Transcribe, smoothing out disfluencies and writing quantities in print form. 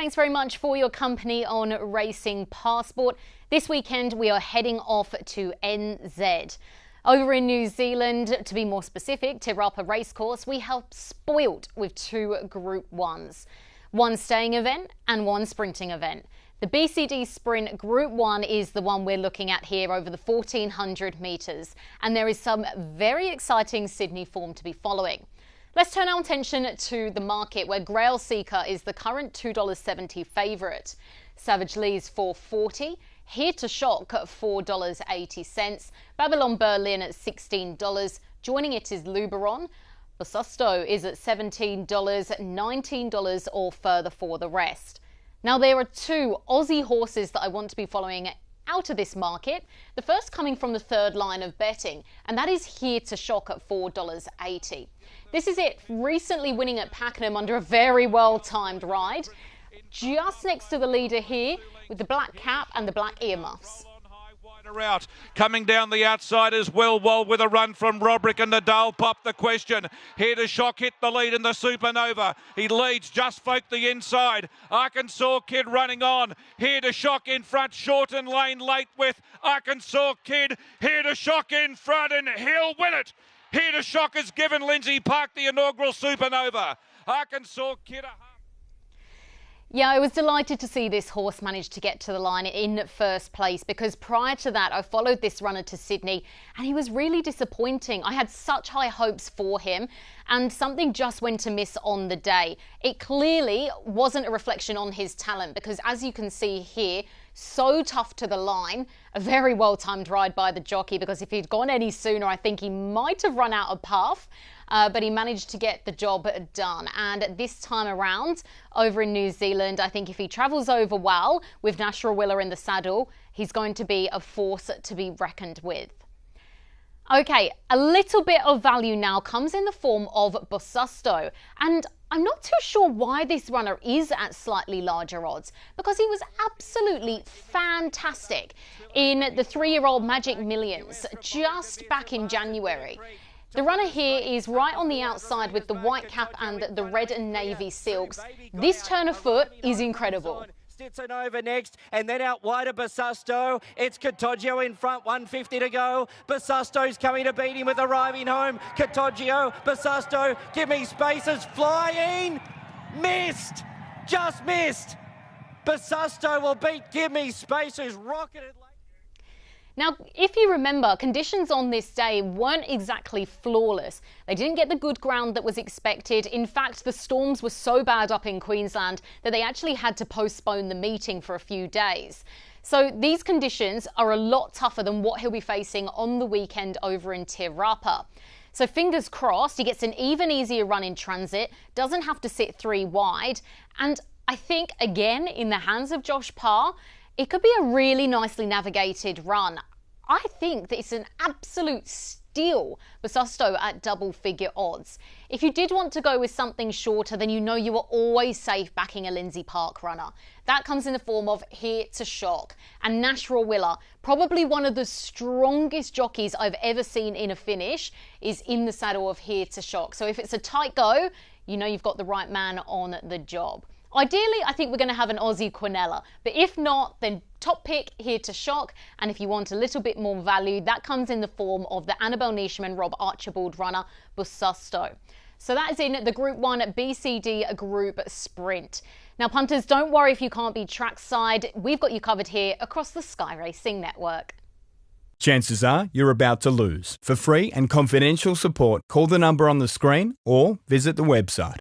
thanks very much for your company on Racing Passport. This weekend we are heading off to NZ. Over in New Zealand, to be more specific, Te Rapa Racecourse, we have spoilt with two Group 1s. One staying event and one sprinting event. The BCD Sprint Group 1 is the one we're looking at here over the 1400 metres, and there is some very exciting Sydney form to be following. Let's turn our attention to the market, where Grail Seeker is the current $2.70 favourite. Savage Lee's $4.40, Here to Shock $4.80, Babylon Berlin at $16. Joining it is Luberon. Bosusto is at $17, $19 or further for the rest. Now there are two Aussie horses that I want to be following out of this market. The first coming from the third line of betting, and that is Here to Shock at $4.80. This is it, recently winning at Pakenham under a very well-timed ride. Just next to the leader here with the black cap and the black earmuffs. Out. Coming down the outside is Well with a run from Roderick, and Nadal popped the question. Here to Shock hit the lead in the Supernova. He leads, Just Folk the inside. Arkansas Kid running on. Here to Shock in front, Shorten Lane late with Arkansas Kid. Here to Shock in front, and he'll win it. Here to Shock has given Lindsay Park the inaugural Supernova. Arkansas Kid. Yeah, I was delighted to see this horse manage to get to the line in first place, because prior to that I followed this runner to Sydney and he was really disappointing. I had such high hopes for him and something just went amiss on the day. It clearly wasn't a reflection on his talent, because as you can see here, so tough to the line, a very well-timed ride by the jockey, because if he'd gone any sooner I think he might have run out of path. But he managed to get the job done. And this time around, over in New Zealand, I think if he travels over well with Natural Willer in the saddle, he's going to be a force to be reckoned with. Okay, a little bit of value now comes in the form of Bosusto. And I'm not too sure why this runner is at slightly larger odds, because he was absolutely fantastic in the 3-year-old Magic Millions just back in January. The runner here is right on the outside with the white cap and the red and navy silks. This turn of foot is incredible. Stetson over next, and then out wide of Bosusto. It's Cottogio in front, 150 to go. Bosusto's coming to beat him with arriving home. Cottogio, Bosusto, give me spaces, flying, missed, just missed. Bosusto will beat Give Me Spaces, rocketed. Now, if you remember, conditions on this day weren't exactly flawless. They didn't get the good ground that was expected. In fact, the storms were so bad up in Queensland that they actually had to postpone the meeting for a few days. So these conditions are a lot tougher than what he'll be facing on the weekend over in Te Rapa. So fingers crossed he gets an even easier run in transit, doesn't have to sit 3 wide. And I think, again, in the hands of Josh Parr, it could be a really nicely navigated run. I think that it's an absolute steal, Bosusto at double-figure odds. If you did want to go with something shorter, then you know you are always safe backing a Lindsay Park runner. That comes in the form of Here to Shock. And Natural Willer, probably one of the strongest jockeys I've ever seen in a finish, is in the saddle of Here to Shock. So if it's a tight go, you know you've got the right man on the job. Ideally, I think we're going to have an Aussie Quinella, but if not, then top pick Here to Shock. And if you want a little bit more value, that comes in the form of the Annabelle Neesham, Rob Archibald runner, Bosusto. So that is in the Group 1 BCD Group Sprint. Now, punters, don't worry if you can't be trackside. We've got you covered here across the Sky Racing Network. Chances are you're about to lose. For free and confidential support, call the number on the screen or visit the website.